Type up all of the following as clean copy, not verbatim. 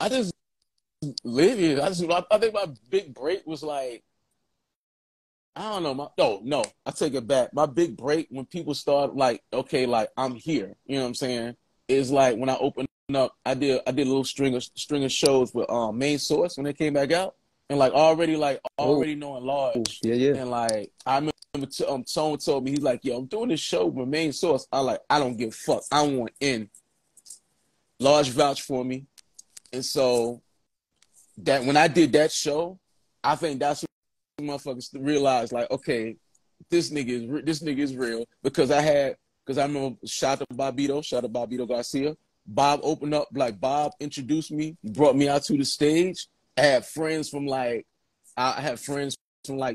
I just live here. I think my big break was like, I don't know. No, I take it back. My big break when people start like, okay, like I'm here. You know what I'm saying? Is like when I opened up. I did a little string of shows with Main Source when they came back out, and like Oh, already knowing Large, yeah, yeah. and like I remember Tone told me he's like, yo, I'm doing this show with Main Source. I don't give a fuck. I want in. Large vouch for me, and so that when I did that show, I think that's when motherfuckers realized like, okay, this nigga is real because I remember shout out to Bobito Garcia. Bob opened up, like Bob introduced me, brought me out to the stage. I had friends from like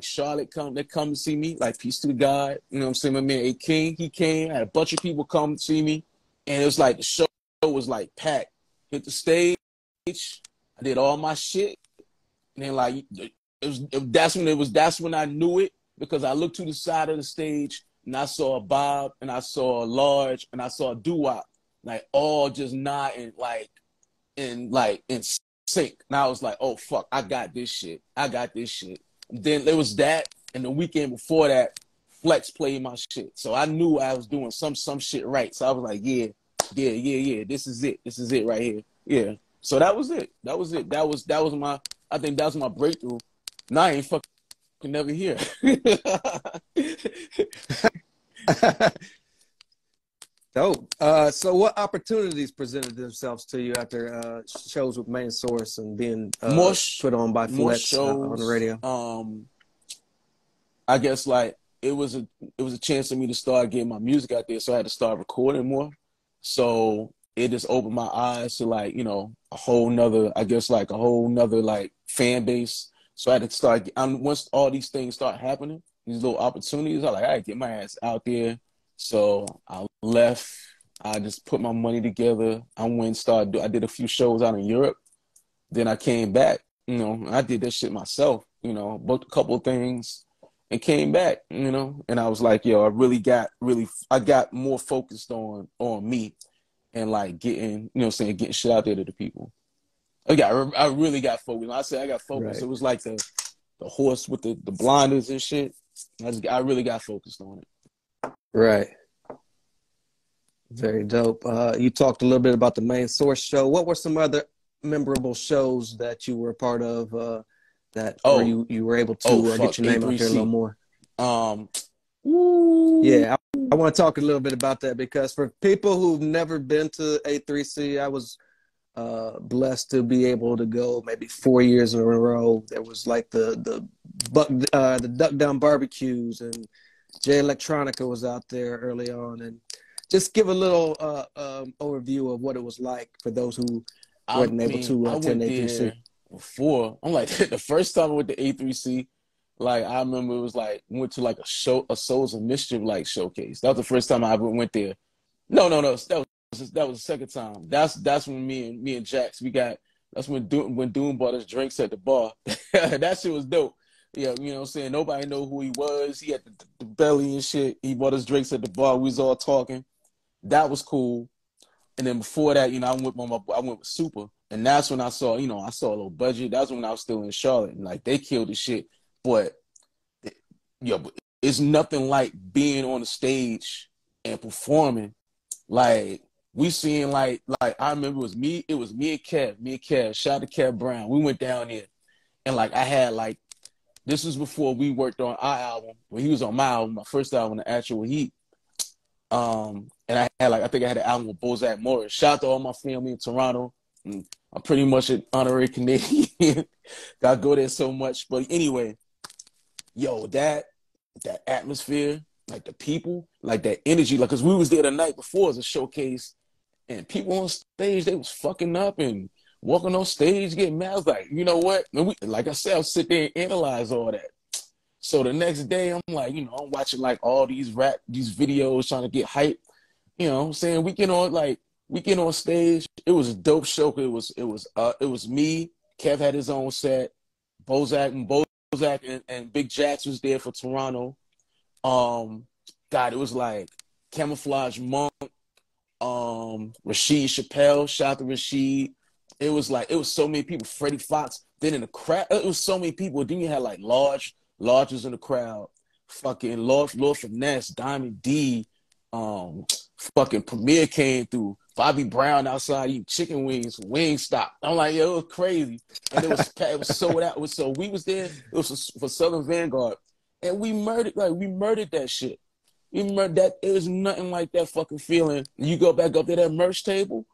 Charlotte come to see me, like peace to the God. You know what I'm saying? My man A King, he came, I had a bunch of people come to see me. And it was like the show was like packed. Hit the stage, I did all my shit. And then like that's when I knew it because I looked to the side of the stage and I saw Bob and I saw Large and I saw Doo-Wop, like all just nodding in sync. And I was like, oh fuck, I got this shit. And then there was that, and the weekend before that, Flex played my shit. So I knew I was doing some shit right. So I was like, yeah. This is it. This is it right here. Yeah. So that was it. That was my. I think that was my breakthrough. Now I ain't fucking never here. Dope. So what opportunities presented themselves to you after shows with Main Source and being put on by more Flex on the shows. radio? I guess like it was a chance for me to start getting my music out there, so I had to start recording more. So it just opened my eyes to like, you know, a whole nother like fan base. So I had to start once all these things start happening, these little opportunities, I like, I get my ass out there. So I left. I just put my money together. I did a few shows out in Europe. Then I came back, you know, I did that shit myself, you know, booked a couple of things and came back, you know, and I was like, yo, I got more focused on me and like getting, you know, getting shit out there to the people. I really got focused. When I say I got focused, Right. it was like the horse with the blinders and shit. I really got focused on it. Right. Very dope. You talked a little bit about the Main Source show. What were some other memorable shows that you were a part of where you were able to Fuck, get your name out there a little A3C. more? Woo. Yeah, I want to talk a little bit about that because for people who've never been to A3C, I was blessed to be able to go maybe 4 years in a row. There was like the Duck Down barbecues, and Jay Electronica was out there early on, and just give a little overview of what it was like for those who I wasn't able mean, to I attend went A3C. there before. I'm like the first time I went to A3C, like I remember it was like went to like a Souls of Mischief like showcase. That was the first time I ever went there. No. That was the second time. That's when me and Jax that's when Doom bought us drinks at the bar. That shit was dope. Yeah, you know what I'm saying? Nobody know who he was. He had the belly and shit. He bought us drinks at the bar. We was all talking. That was cool. And then before that, you know, I went with Super. And that's when I saw, you know, I saw a little budget. That's when I was still in Charlotte. And like they killed the shit. But but it's nothing like being on the stage and performing. Like we seen like I remember it was me and Kev, shout out to Kev Brown. We went down there and like I had like this was before we worked on our album. When he was on my album, my first album, The Actual Heat. And I think I had an album with Bozak Morris. Shout out to all my family in Toronto. I'm pretty much an honorary Canadian. I go there so much. But anyway, yo, that atmosphere, like the people, like that energy, like because we was there the night before as a showcase, and people on stage, they was fucking up and walking on stage, getting mad. I was like, you know what? And we, like I said, I'll sit there and analyze all that. So the next day, I'm like, you know, I'm watching like all these videos trying to get hype. You know what I'm saying? We get on stage. It was a dope show. It was me. Kev had his own set. Bozak and Big Jax was there for Toronto. God, it was like Camouflage Monk, Rashid Chappelle, shout out to Rashid, it was like, it was so many people. Freddie Fox. Then in the crowd, it was so many people. Then you had like Large was in the crowd. Fucking Lord Finesse, Diamond D, fucking Premier came through. Bobby Brown outside eating chicken wings from Wingstop. I'm like, yo, it was crazy. And it was sold out. So we was there. It was for Southern Vanguard. And we murdered that shit. We murdered that. It was nothing like that fucking feeling. You go back up to that merch table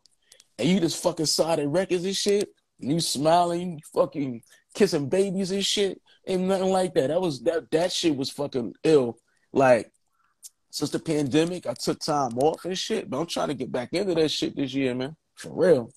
and you just fucking saw the records and shit. And you smiling, you fucking kissing babies and shit. Ain't nothing like that. That shit was fucking ill. Like, since the pandemic, I took time off and shit, but I'm trying to get back into that shit this year, man. For real.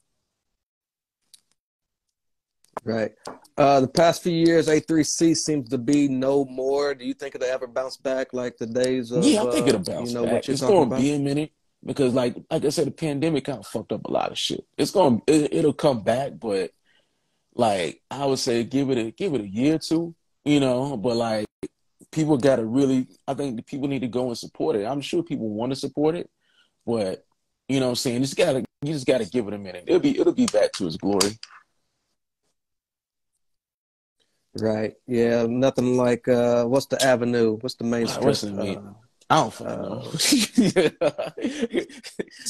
Right. The past few years, A3C seems to be no more. Do you think it'll ever bounce back like the days of, Yeah, I think it'll bounce back. what you're It's talking going to about? be a minute because, like I said, the pandemic kind of fucked up a lot of shit. It'll come back, but like I would say, give it a year or two, you know. But like people got to really, I think the people need to go and support it. I'm sure people want to support it, but you know what I'm saying, you just gotta give it a minute. It'll be back to its glory. Right. Yeah. Nothing like what's the avenue? What's the main strip? What's the name? I don't fucking know.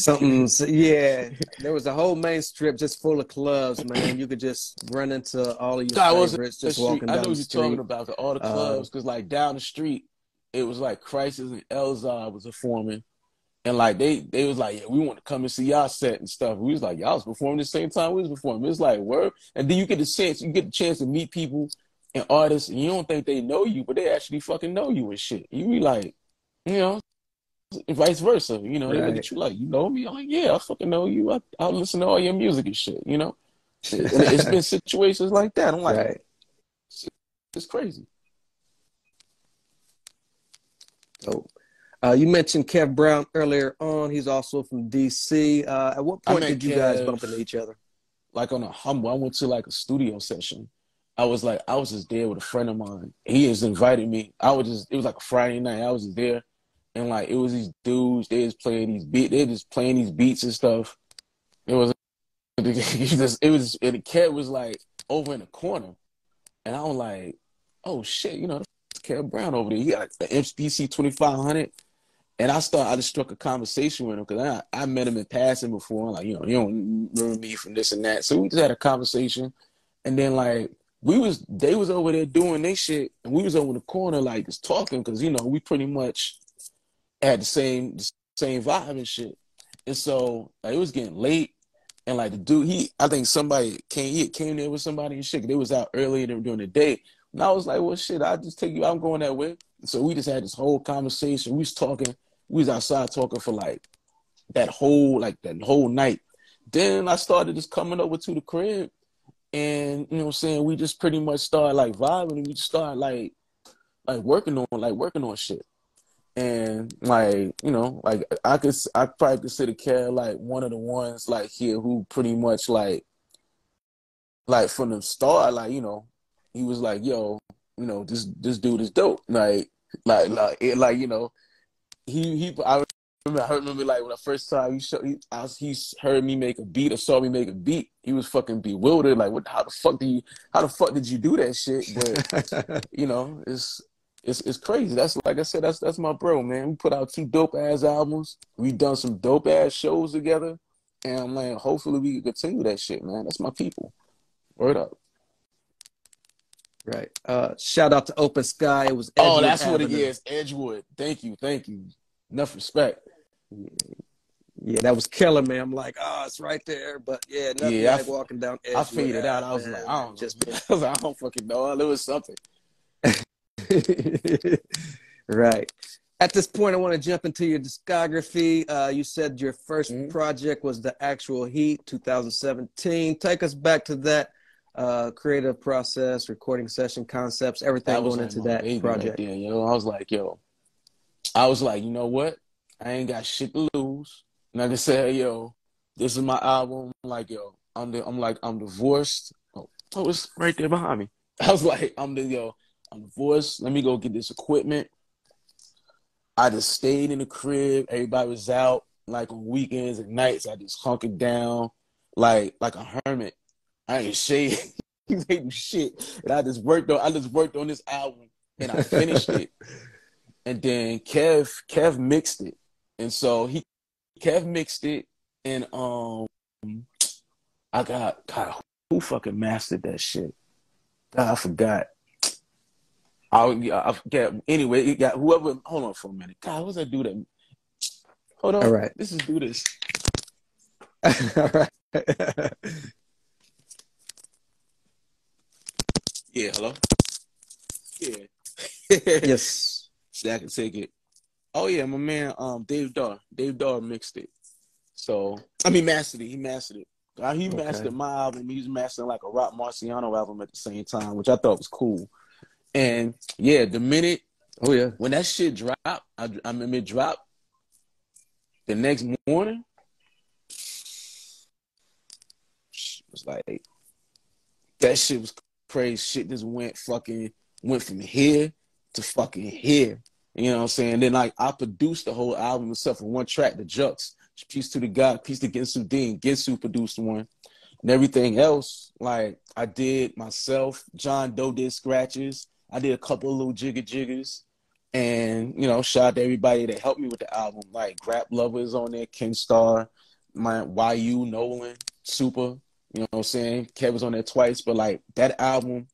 Uh, yeah. There was a whole main strip just full of clubs, man. You could just run into all of your I wasn't favorites the just street. walking I know down what the you're talking street. about, all the Uh, clubs, because like down the street, it was like Crisis and Elzar was performing, and like they was like, yeah, we want to come and see y'all set and stuff. We was like, y'all was performing the same time we was performing. It's like word, and then you get the chance to meet people and artists, and you don't think they know you, but they actually fucking know you and shit. You be like, you know, and vice versa. You know, they look right. at you like, you know me. I'm like, yeah, I fucking know you. I listen to all your music and shit. You know, and it's been situations like that. I'm like, Right. it's crazy. So, you mentioned Kev Brown earlier on. He's also from DC. At what I point met did you guys bump Kev into each other? like on a humble. I went to like a studio session. I was just there with a friend of mine. He just invited me. It was like a Friday night. I was just there, and like it was these dudes. They just playing these beats and stuff. It was, and the cat was like over in the corner, and I was like, oh shit, you know, that's Kev Brown over there. He got like the MPC 2500. And I just struck a conversation with him because I met him in passing before. I'm like, you know, you don't remember me from this and that. So we just had a conversation. And then like they was over there doing their shit, and we was over in the corner like just talking because you know we pretty much had the same vibe and shit. And so like, it was getting late, and like the dude, I think he came there with somebody and shit. They was out earlier during the day, and I was like, well, shit, I'll just take you. I'm going that way. So we just had this whole conversation. We was talking. We was outside talking for like that whole night. Then I started just coming over to the crib, and you know what I'm saying, we just pretty much started like vibing, and we just started working on shit. And like, you know, like I probably consider Cal like one of the ones like here who pretty much like from the start, like, you know, he was like, yo, you know, this dude is dope. You know, I remember like when the first time he heard me make a beat or saw me make a beat, he was fucking bewildered. Like, how the fuck did you do that shit? But you know, it's crazy. That's like I said, that's my bro, man. We put out 2 dope ass albums. We done some dope ass shows together, and man, hopefully we can continue that shit, man. That's my people. Word up. Right. Shout out to Open Sky. It was Oh, Edgewood that's what it Avenue. is. Edgewood. Thank you. Enough respect. Yeah, that was killer, man. I'm like, oh, it's right there. But yeah, nothing Yeah, like walking down I Edgewood faded out. Ave, I was like, man, I and don't know. just I was like, I don't fucking know. There was something. right. At this point, I want to jump into your discography. You said your first Mhm. project was The Actual Heat, 2017. Take us back to that creative process, recording session concepts, everything That was going like into my that baby right project. there, yo. You know what? I ain't got shit to lose. And I just said, yo, this is my album. Like, yo, I'm divorced. Oh, it's right there behind me. I was like, I'm divorced. Let me go get this equipment. I just stayed in the crib. Everybody was out like on weekends and nights. I just hunkered down like a hermit. I ain't shade. He ain't do shit. And I just worked on this album and I finished it. And then Kev mixed it. And so Kev mixed it and I got God, who fucking mastered that shit? God, I forgot. I forget. Anyway, it got whoever. Hold on for a minute. God, what's that dude that? Hold All on. right. This is do this. All right. Yeah. Hello. Yeah. Yes. See, I can take it. Oh yeah, my man. Dave Daw. Dave Daw mixed it. So I mean, mastered it. He mastered it. He Okay. mastered my album. He was mastering like a Rock Marciano album at the same time, which I thought was cool. And yeah, the minute Oh yeah. when that shit dropped, I mean, it dropped the next morning. It was like that shit was crazy. Shit just went from here to fucking here. You know what I'm saying? Then like I produced the whole album except for one track, the Jux. Peace to the God, peace to Gensu Dean. Gensu produced one. And everything else, like I did myself. John Doe did scratches. I did a couple of little jiggers. And, you know, shout out to everybody that helped me with the album. Like Grap Lovers on there, Ken Starr, my YU, Nolan, Super. You know what I'm saying? Kev was on there twice. But like that album,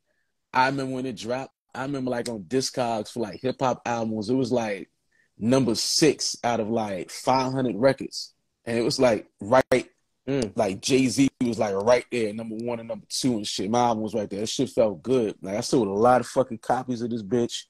I remember when it dropped. I remember like on Discogs for like hip hop albums, it was like number 6 out of like 500 records. And it was like right, like Jay-Z was like right there, number 1 and number 2 and shit. My album was right there. That shit felt good. Like I sold a lot of fucking copies of this bitch.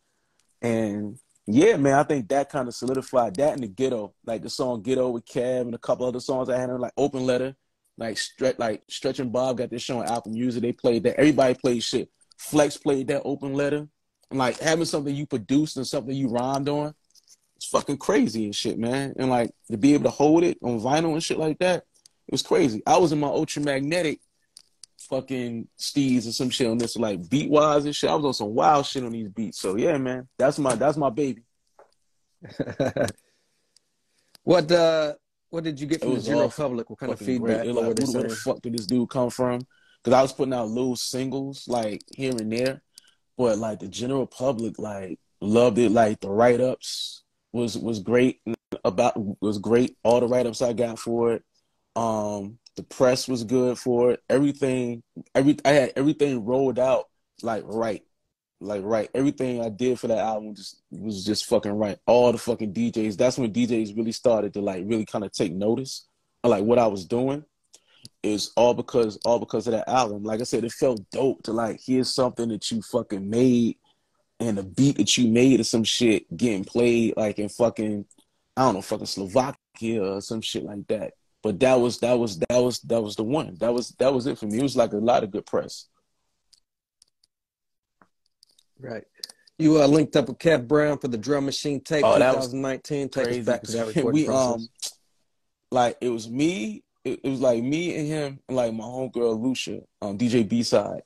And yeah, man, I think that kind of solidified that in the Ghetto. Like the song Ghetto with Kev and a couple other songs I had on like Open Letter. Like Stretch and Bob got this show on Apple Music. They played that. Everybody played shit. Flex played that Open Letter. And like having something you produced and something you rhymed on, it's fucking crazy and shit, man. And like to be able to hold it on vinyl and shit like that, it was crazy. I was in my Ultramagnetic fucking steeds or some shit on this, like beat wise and shit. I was on some wild shit on these beats. So yeah, man, that's my baby. What did you get It from the was general all public? What kind of fucking great. feedback? It What were like they where the saying? fuck did this dude come from? Because I was putting out little singles like here and there, but like the general public like loved it. Like the write ups was great was great. All the write ups I got for it. The press was good for it. I had everything rolled out like right. Like right. Everything I did for that album was just fucking right. All the fucking DJs. That's when DJs really started to like really kind of take notice of like what I was doing. Is all because of that album. Like I said, it felt dope to like hear something that you fucking made and a beat that you made or some shit getting played like in fucking I don't know, fucking Slovakia or some shit like that. But that was the one. That was it for me. It was like a lot of good press. Right. You linked up with Kev Brown for the Drum Machine tape Oh, that was 2019. Take us crazy back to that because recording we process. like it was me. It was like me and him and like my homegirl Lucia, DJ B side.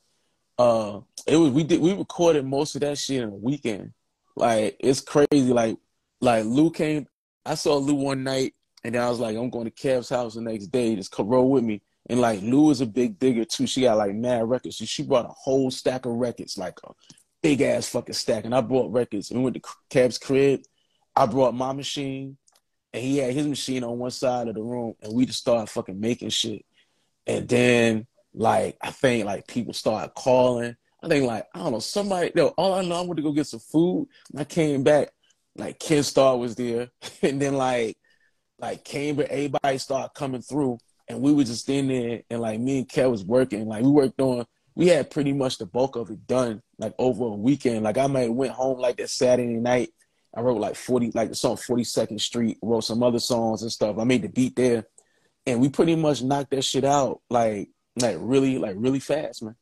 It was we recorded most of that shit in a weekend. Like it's crazy. Like Lou came. I saw Lou one night, and then I was like, I'm going to Kev's house the next day. Just come roll with me. And like Lou is a big digger too. She got like mad records. So she brought a whole stack of records, like a big ass fucking stack. And I brought records. And we went to Kev's crib. I brought my machine, and he had his machine on one side of the room, and we just started fucking making shit. And then like I think like people started calling. I think like I don't know somebody. No, all I know I went to go get some food. And I came back like Ken Starr was there, and then like Cambridge, everybody started coming through, and we were just in there, and like me and Kev was working. Like we had pretty much the bulk of it done like over a weekend. Like I might have went home like that Saturday night. I wrote like the song 42nd Street, wrote some other songs and stuff. I made the beat there and we pretty much knocked that shit out like really fast, man.